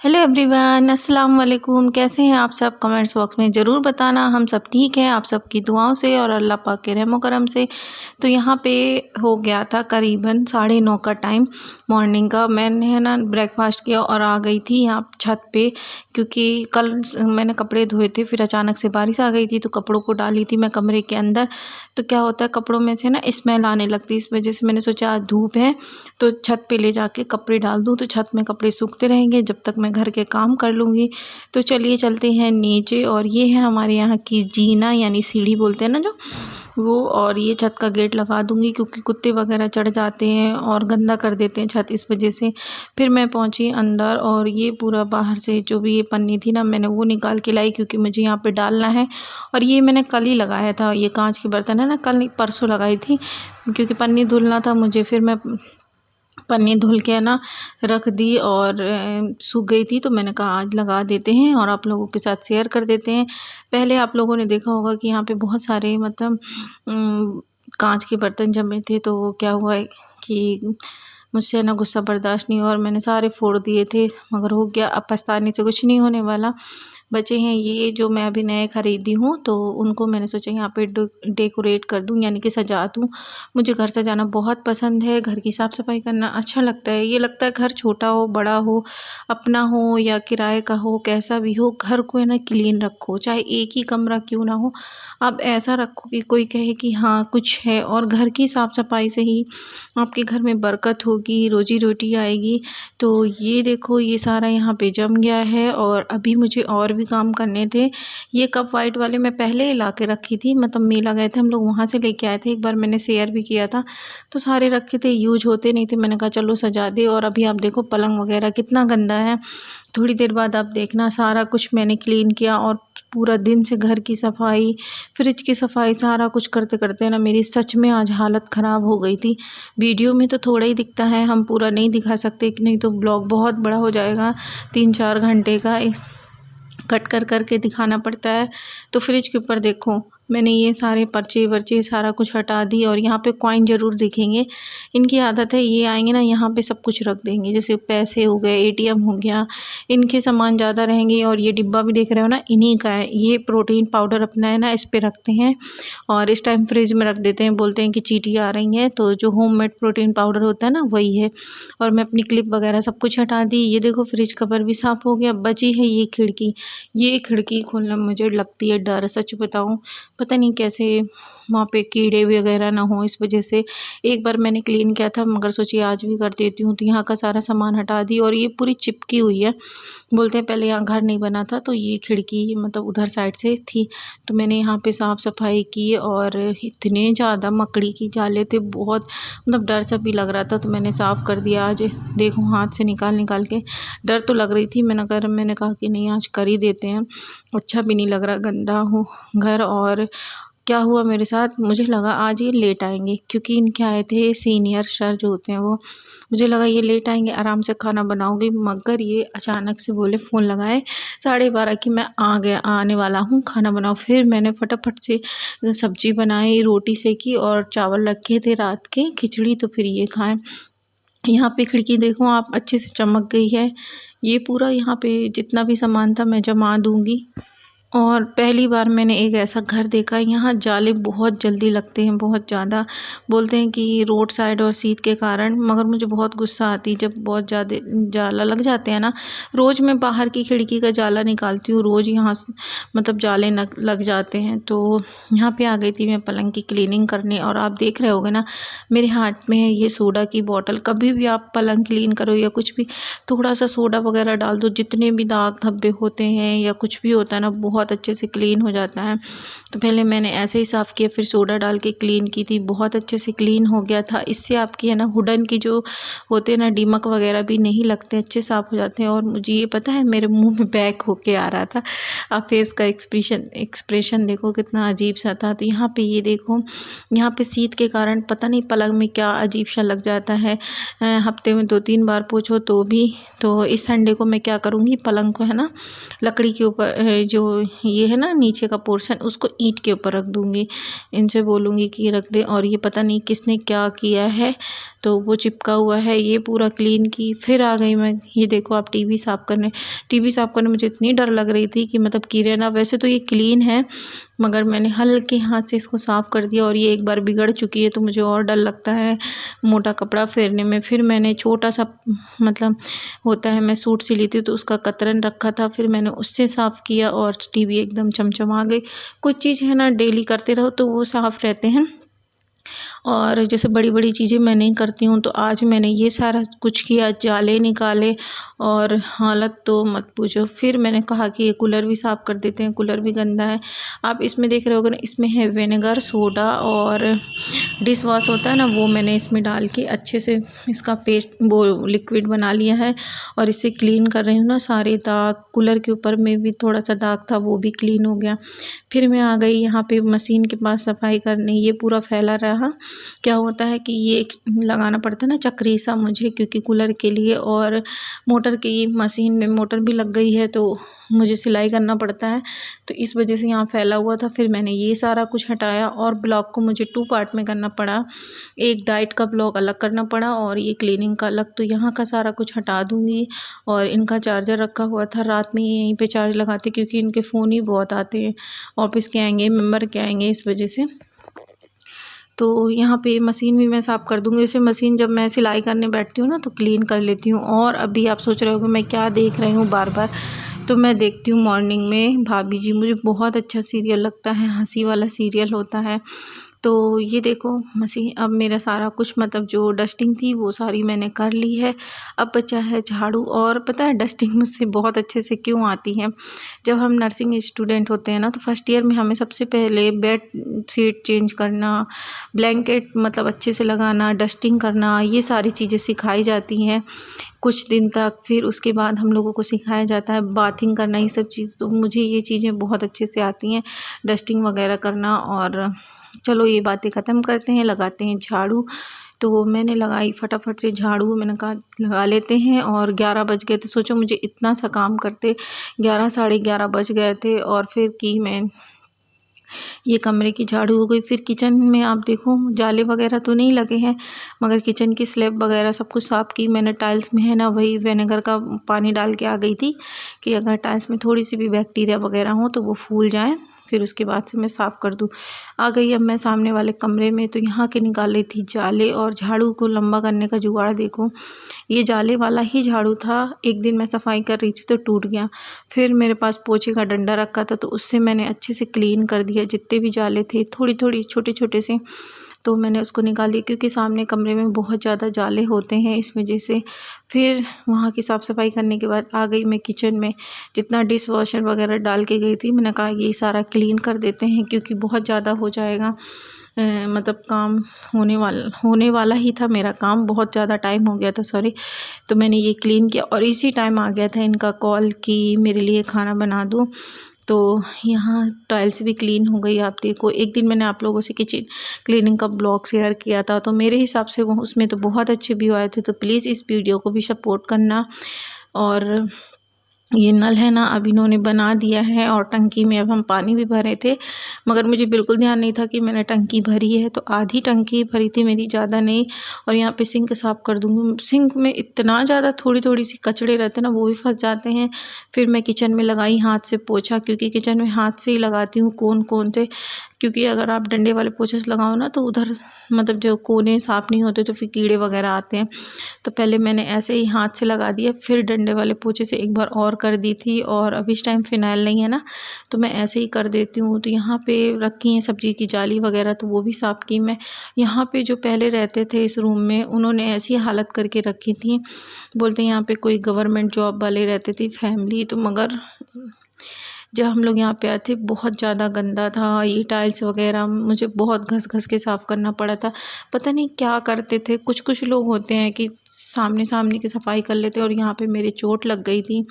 Hello everyone, अस्सलाम वालेकुम। कैसे हैं आप सब? कमेंट्स बॉक्स में ज़रूर बताना। हम सब ठीक हैं आप सबकी दुआओं से और अल्लाह पाक के रहमो करम से। तो यहाँ पे हो गया था करीबन 9:30 का टाइम मॉर्निंग का। मैंने है ना ब्रेकफास्ट किया और आ गई थी यहाँ छत पे, क्योंकि कल मैंने कपड़े धोए थे, फिर अचानक से बारिश आ गई थी तो कपड़ों को डाली थी मैं कमरे के अंदर। तो क्या होता है, कपड़ों में से ना स्मेल आने लगती है। इस वजह से मैंने सोचा आज धूप है तो छत पे ले जाके कपड़े डाल दूँ, तो छत में कपड़े सूखते रहेंगे जब तक मैं घर के काम कर लूँगी। तो चलिए चलते हैं नीचे। और ये है हमारे यहाँ की जीना, यानी सीढ़ी बोलते हैं ना जो वो। और ये छत का गेट लगा दूँगी क्योंकि कुत्ते वगैरह चढ़ जाते हैं और गंदा कर देते हैं छत, इस वजह से। फिर मैं पहुँची अंदर और ये पूरा बाहर से जो भी ये पन्नी थी ना, मैंने वो निकाल के लाई क्योंकि मुझे यहाँ पे डालना है। और ये मैंने कल ही लगाया था, ये कांच के बर्तन है ना, कल नहीं परसों लगाई थी क्योंकि पन्नी धुलना था मुझे। फिर मैं पन्नी धुल के ना रख दी और सूख गई थी तो मैंने कहा आज लगा देते हैं और आप लोगों के साथ शेयर कर देते हैं। पहले आप लोगों ने देखा होगा कि यहाँ पे बहुत सारे मतलब कांच के बर्तन जमे थे, तो वो क्या हुआ है कि मुझसे ना गुस्सा बर्दाश्त नहीं हुआ और मैंने सारे फोड़ दिए थे, मगर हो गया। अब पछताने से कुछ नहीं होने वाला। बचे हैं ये जो मैं अभी नए ख़रीदी हूँ, तो उनको मैंने सोचा यहाँ पे डेकोरेट कर दूँ, यानी कि सजा दूँ। मुझे घर सजाना बहुत पसंद है, घर की साफ़ सफाई करना अच्छा लगता है। ये लगता है घर छोटा हो बड़ा हो, अपना हो या किराए का हो, कैसा भी हो, घर को है ना क्लीन रखो। चाहे एक ही कमरा क्यों ना हो, आप ऐसा रखो कि कोई कहे कि हाँ कुछ है। और घर की साफ़ सफाई से ही आपके घर में बरकत होगी, रोजी रोटी आएगी। तो ये देखो, ये सारा यहाँ पे जम गया है और अभी मुझे और भी काम करने थे। ये कप वाइट वाले मैं पहले ही ला के रखी थी, मतलब मेला गए थे हम लोग, वहाँ से लेके आए थे। एक बार मैंने शेयर भी किया था, तो सारे रखे थे, यूज होते नहीं थे। मैंने कहा चलो सजा दे। और अभी आप देखो पलंग वगैरह कितना गंदा है। थोड़ी देर बाद आप देखना सारा कुछ मैंने क्लीन किया और पूरा दिन से घर की सफाई, फ्रिज की सफाई, सारा कुछ करते करते ना मेरी सच में आज हालत ख़राब हो गई थी। वीडियो में तो थोड़ा ही दिखता है, हम पूरा नहीं दिखा सकते, नहीं तो ब्लॉग बहुत बड़ा हो जाएगा, 3-4 घंटे का कट कर करके दिखाना पड़ता है। तो फ्रिज के ऊपर देखो मैंने ये सारे पर्चे वर्चे सारा कुछ हटा दी। और यहाँ पे कॉइन ज़रूर दिखेंगे, इनकी आदत है, ये आएंगे ना यहाँ पे सब कुछ रख देंगे, जैसे पैसे हो गए, एटीएम हो गया, इनके सामान ज़्यादा रहेंगे। और ये डिब्बा भी देख रहे हो ना, इन्हीं का है। ये प्रोटीन पाउडर अपना है ना, इस पे रखते हैं और इस टाइम फ्रिज में रख देते हैं। बोलते हैं कि चींटी आ रही हैं, तो जो होममेड प्रोटीन पाउडर होता है ना, वही है। और मैं अपनी क्लिप वगैरह सब कुछ हटा दी। ये देखो फ्रिज कवर भी साफ़ हो गया। बची है ये खिड़की, ये खिड़की खोलना मुझे लगती है डर, सच बताऊँ। पता नहीं कैसे वहाँ पे कीड़े वगैरह ना हो, इस वजह से। एक बार मैंने क्लीन किया था, मगर सोची आज भी कर देती हूँ। तो यहाँ का सारा सामान हटा दी और ये पूरी चिपकी हुई है। बोलते हैं पहले यहाँ घर नहीं बना था तो ये खिड़की मतलब उधर साइड से थी, तो मैंने यहाँ पे साफ़ सफाई की। और इतने ज़्यादा मकड़ी की जाले थे, बहुत मतलब डर सा भी लग रहा था, तो मैंने साफ़ कर दिया आज। देखो हाथ से निकाल निकाल के, डर तो लग रही थी, मैंने कहा कि नहीं आज कर ही देते हैं, अच्छा भी नहीं लग रहा गंदा हो घर। और क्या हुआ मेरे साथ, मुझे लगा आज ये लेट आएंगे क्योंकि इनके आए थे सीनियर सर जो होते हैं वो। मुझे लगा ये लेट आएंगे, आराम से खाना बनाऊंगी, मगर ये अचानक से बोले, फ़ोन लगाए 12:30 कि मैं आने वाला हूँ, खाना बनाओ। फिर मैंने फटाफट से सब्जी बनाई, रोटी सेकी और चावल रखे थे रात के, खिचड़ी, तो फिर ये खाएं। यहाँ पे खिड़की देखो आप, अच्छे से चमक गई है। ये पूरा यहाँ पे जितना भी सामान था मैं जमा दूंगी। और पहली बार मैंने एक ऐसा घर देखा, यहाँ जाले बहुत जल्दी लगते हैं, बहुत ज़्यादा। बोलते हैं कि रोड साइड और शीत के कारण, मगर मुझे बहुत गुस्सा आती है जब बहुत ज़्यादा जाला लग जाते हैं ना। रोज़ मैं बाहर की खिड़की का जाला निकालती हूँ, रोज़ यहाँ मतलब जाले लग जाते हैं। तो यहाँ पे आ गई थी मैं पलंग की क्लीनिंग करने। और आप देख रहे होगे ना मेरे हाथ में है ये सोडा की बॉटल। कभी भी आप पलंग क्लीन करो या कुछ भी, थोड़ा सा सोडा वगैरह डाल दो, जितने भी दाग धब्बे होते हैं या कुछ भी होता है ना, बहुत अच्छे से क्लीन हो जाता है। तो पहले मैंने ऐसे ही साफ़ किया, फिर सोडा डाल के क्लीन की थी, बहुत अच्छे से क्लीन हो गया था। इससे आपकी है ना वुडन की जो होते हैं ना दीमक वगैरह भी नहीं लगते, अच्छे साफ़ हो जाते हैं। और मुझे ये पता है मेरे मुंह में बैक होके आ रहा था, आप फेस का एक्सप्रेशन देखो कितना अजीब सा था। तो यहाँ पे ये देखो, यहाँ पे शीत के कारण पता नहीं पलंग में क्या अजीब सा लग जाता है। हफ्ते में 2-3 बार पोछो तो भी। तो इस संडे को मैं क्या करूँगी, पलंग को है ना लकड़ी के ऊपर जो ये है ना नीचे का पोर्शन, उसको ईंट के ऊपर रख दूँगी। इनसे बोलूँगी कि रख दे। और ये पता नहीं किसने क्या किया है, तो वो चिपका हुआ है, ये पूरा क्लीन की। फिर आ गई मैं, ये देखो आप टीवी साफ़ करने। टीवी साफ़ करने मुझे इतनी डर लग रही थी कि मतलब कीड़े ना, वैसे तो ये क्लीन है मगर मैंने हल्के हाथ से इसको साफ़ कर दिया और ये एक बार बिगड़ चुकी है तो मुझे और डर लगता है मोटा कपड़ा फेरने में। फिर मैंने छोटा सा मतलब होता है, मैं सूट सिली थी तो उसका कतरन रखा था, फिर मैंने उससे साफ़ किया और टीवी एकदम चमचमा गई। कुछ चीज़ है ना डेली करते रहो तो वो साफ़ रहते हैं, और जैसे बड़ी-बड़ी चीज़ें मैं नहीं करती हूँ तो आज मैंने ये सारा कुछ किया, जाले निकाले और हालत तो मत पूछो। फिर मैंने कहा कि ये कूलर भी साफ़ कर देते हैं, कूलर भी गंदा है। आप इसमें देख रहे होगे ना, इसमें है विनेगर, सोडा और डिश वॉश होता है ना, वो मैंने इसमें डाल के अच्छे से इसका पेस्ट वो लिक्विड बना लिया है और इसे क्लीन कर रही हूँ ना। सारे दाग, कूलर के ऊपर में भी थोड़ा सा दाग था वो भी क्लीन हो गया। फिर मैं आ गई यहाँ पे मशीन के पास सफाई करने, ये पूरा फैला रहा। क्या होता है कि ये लगाना पड़ता है ना चक्री सा मुझे, क्योंकि कूलर के लिए, और मोटर की मशीन में मोटर भी लग गई है तो मुझे सिलाई करना पड़ता है, तो इस वजह से यहाँ फैला हुआ था। फिर मैंने ये सारा कुछ हटाया और ब्लॉक को मुझे 2 पार्ट में करना पड़ा। एक डाइट का ब्लॉक अलग करना पड़ा और ये क्लीनिंग का अलग। तो यहाँ का सारा कुछ हटा दूँगी। और इनका चार्जर रखा हुआ था, रात में यहीं पे चार्ज लगाते क्योंकि इनके फ़ोन ही बहुत आते हैं, ऑफिस के आएंगे, मेम्बर के आएंगे, इस वजह से। तो यहाँ पे मशीन भी मैं साफ़ कर दूँगी। वैसे मशीन जब मैं सिलाई करने बैठती हूँ ना तो क्लीन कर लेती हूँ। और अभी आप सोच रहे होंगे मैं क्या देख रही हूँ बार-बार, तो मैं देखती हूँ मॉर्निंग में भाभी जी, मुझे बहुत अच्छा सीरियल लगता है, हँसी वाला सीरियल होता है। तो ये देखो मशीन, अब मेरा सारा कुछ मतलब जो डस्टिंग थी वो सारी मैंने कर ली है। अब बचा है झाड़ू। और पता है डस्टिंग मुझसे बहुत अच्छे से क्यों आती है, जब हम नर्सिंग स्टूडेंट होते हैं ना तो फर्स्ट ईयर में हमें सबसे पहले बेड शीट चेंज करना, ब्लैंकेट मतलब अच्छे से लगाना, डस्टिंग करना, ये सारी चीज़ें सिखाई जाती हैं कुछ दिन तक। फिर उसके बाद हम लोगों को सिखाया जाता है बाथिंग करना, ये सब चीज़। तो मुझे ये चीज़ें बहुत अच्छे से आती हैं, डस्टिंग वगैरह करना। और चलो ये बातें ख़त्म करते हैं, लगाते हैं झाड़ू। तो मैंने लगाई फटाफट से झाड़ू, मैंने कहा लगा लेते हैं। और 11 बज गए थे, सोचो मुझे इतना सा काम करते 11 साढ़े 11 बज गए थे। और फिर की मैं ये कमरे की झाड़ू हो गई। फिर किचन में आप देखो जाले वगैरह तो नहीं लगे हैं, मगर किचन की स्लैब वगैरह सब कुछ साफ़ की मैंने। टाइल्स में है ना वही विनेगर का पानी डाल के आ गई थी कि अगर टाइल्स में थोड़ी सी भी बैक्टीरिया वगैरह हो तो वो फूल जाए, फिर उसके बाद से मैं साफ़ कर दूँ। आ गई अब मैं सामने वाले कमरे में, तो यहाँ के निकाल रही थी जाले। और झाड़ू को लंबा करने का जुगाड़ देखो, ये जाले वाला ही झाड़ू था। एक दिन मैं सफाई कर रही थी तो टूट गया। फिर मेरे पास पोछे का डंडा रखा था तो उससे मैंने अच्छे से क्लीन कर दिया, जितने भी जाले थे थोड़ी थोड़ी छोटे छोटे से, तो मैंने उसको निकाल दिया क्योंकि सामने कमरे में बहुत ज़्यादा जाले होते हैं, इस वजह से। फिर वहाँ की साफ़ सफाई करने के बाद आ गई मैं किचन में। जितना डिश वॉशर वगैरह डाल के गई थी, मैंने कहा ये सारा क्लीन कर देते हैं क्योंकि बहुत ज़्यादा हो जाएगा। मतलब काम होने वाला ही था, मेरा काम बहुत ज़्यादा टाइम हो गया था, सॉरी। तो मैंने ये क्लीन किया और इसी टाइम आ गया था इनका कॉल कि मेरे लिए खाना बना दो। तो यहाँ टाइल्स भी क्लीन हो गई। आप देखो, एक दिन मैंने आप लोगों से किचन क्लीनिंग का ब्लॉग शेयर किया था, तो मेरे हिसाब से वो उसमें तो बहुत अच्छे व्यू आए थे। तो प्लीज़ इस वीडियो को भी सपोर्ट करना। और ये नल है ना, अब इन्होंने बना दिया है और टंकी में अब हम पानी भी भरे थे, मगर मुझे बिल्कुल ध्यान नहीं था कि मैंने टंकी भरी है, तो आधी टंकी भरी थी मेरी, ज़्यादा नहीं। और यहाँ पे सिंक साफ़ कर दूँगी। सिंक में इतना ज़्यादा थोड़ी थोड़ी सी कचड़े रहते हैं ना, वो भी फंस जाते हैं। फिर मैं किचन में लगाई हाथ से पोछा, क्योंकि किचन में हाथ से ही लगाती हूँ कोन कोन से, क्योंकि अगर आप डंडे वाले पोछे से लगाओ ना तो उधर मतलब जो कोने साफ़ नहीं होते तो फिर कीड़े वगैरह आते हैं। तो पहले मैंने ऐसे ही हाथ से लगा दिया, फिर डंडे वाले पोछे से एक बार और कर दी थी। और अब इस टाइम फ़िनाइल नहीं है ना, तो मैं ऐसे ही कर देती हूँ। तो यहाँ पे रखी हैं सब्ज़ी की जाली वगैरह, तो वो भी साफ़ की मैं। यहाँ पे जो पहले रहते थे इस रूम में, उन्होंने ऐसी हालत करके रखी थी, बोलते हैं यहाँ पे कोई गवर्नमेंट जॉब वाले रहते थे फैमिली। तो मगर जब हम लोग यहाँ पे आए थे बहुत ज़्यादा गंदा था, ये टाइल्स वगैरह मुझे बहुत घस घस के साफ़ करना पड़ा था। पता नहीं क्या करते थे, कुछ कुछ लोग होते हैं कि सामने सामने की सफाई कर लेते, और यहाँ पे मेरी चोट लग गई थी।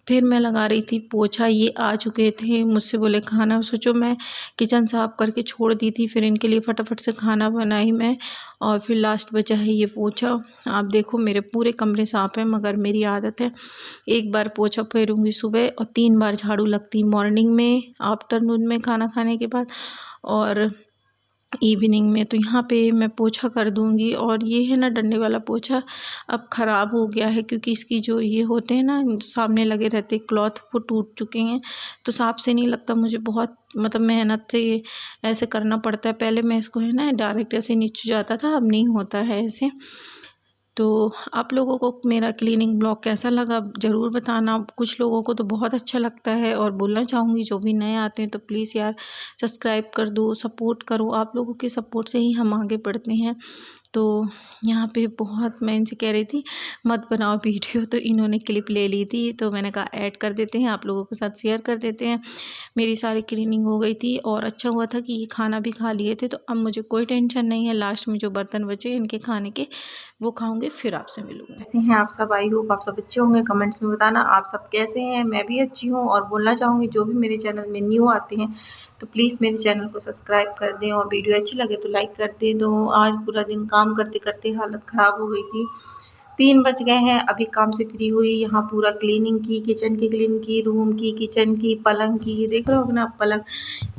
फिर मैं लगा रही थी पोछा, ये आ चुके थे, मुझसे बोले खाना। सोचो मैं किचन साफ़ करके छोड़ दी थी, फिर इनके लिए फटाफट से खाना बनाई मैं। और फिर लास्ट बचा है ये पोछा। आप देखो मेरे पूरे कमरे साफ़ हैं, मगर मेरी आदत है एक बार पोछा फेरूँगी सुबह और 3 बार झाड़ू लगती, मॉर्निंग में, आफ्टरनून में खाना खाने के बाद, और इवनिंग में। तो यहाँ पे मैं पोछा कर दूँगी। और ये है ना डंडे वाला पोछा अब ख़राब हो गया है, क्योंकि इसकी जो ये होते हैं ना सामने लगे रहते क्लॉथ, वो टूट चुके हैं। तो साफ से नहीं लगता, मुझे बहुत मतलब मेहनत से ये ऐसे करना पड़ता है। पहले मैं इसको है ना डायरेक्ट ऐसे नीचे जाता था, अब नहीं होता है ऐसे। तो आप लोगों को मेरा क्लीनिंग ब्लॉग कैसा लगा ज़रूर बताना। कुछ लोगों को तो बहुत अच्छा लगता है। और बोलना चाहूँगी जो भी नए आते हैं तो प्लीज़ यार सब्सक्राइब कर दो, सपोर्ट करो। आप लोगों के सपोर्ट से ही हम आगे बढ़ते हैं। तो यहाँ पे बहुत मैं इनसे कह रही थी मत बनाओ वीडियो, तो इन्होंने क्लिप ले ली थी। तो मैंने कहा ऐड कर देते हैं, आप लोगों के साथ शेयर कर देते हैं। मेरी सारी क्लीनिंग हो गई थी और अच्छा हुआ था कि ये खाना भी खा लिए थे। तो अब मुझे कोई टेंशन नहीं है। लास्ट में जो बर्तन बचे इनके खाने के वो खाऊंगे, फिर आपसे मिलूंगी। कैसे हैं आप सब? आई होप आप सब अच्छे होंगे। कमेंट्स में बताना आप सब कैसे हैं। मैं भी अच्छी हूँ। और बोलना चाहूँगी जो भी मेरे चैनल में न्यू आते हैं तो प्लीज़ मेरे चैनल को सब्सक्राइब कर दें, और वीडियो अच्छी लगे तो लाइक कर दें। तो आज पूरा दिन काम करते करते हालत ख़राब हो गई थी। 3 बज गए हैं, अभी काम से फ्री हुई। यहाँ पूरा क्लीनिंग की, किचन की क्लीन की, रूम की, किचन की, पलंग की, देख रहे हो ना आप पलंग,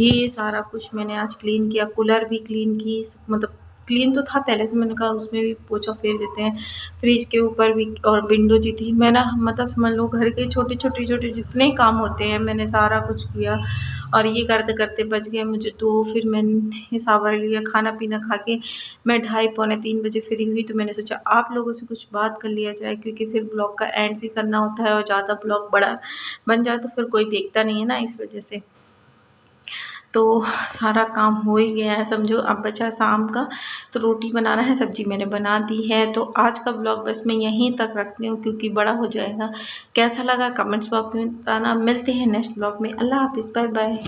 ये सारा कुछ मैंने आज क्लीन किया। कूलर भी क्लीन की, मतलब क्लीन तो था पहले से, मैंने कहा उसमें भी पोछा फेर देते हैं। फ्रिज के ऊपर भी, और विंडो जी थी। मैं ना मतलब समझ लो घर के छोटे जितने काम होते हैं मैंने सारा कुछ किया। और ये करते करते बज गए मुझे 2। फिर मैंने शावर लिया, खाना पीना खा के मैं 2:30 पौने 3 बजे फ्री हुई। तो मैंने सोचा आप लोगों से कुछ बात कर लिया जाए, क्योंकि फिर ब्लॉग का एंड भी करना होता है, और ज़्यादा ब्लॉग बड़ा बन जाए तो फिर कोई देखता नहीं है ना, इस वजह से। तो सारा काम हो ही गया है समझो। अब बचा शाम का, तो रोटी बनाना है, सब्जी मैंने बना दी है। तो आज का ब्लॉग बस मैं यहीं तक रखती हूँ, क्योंकि बड़ा हो जाएगा। कैसा लगा कमेंट्स बॉक्स में बताना। मिलते हैं नेक्स्ट ब्लॉग में। अल्लाह हाफिज़, बाय बाय।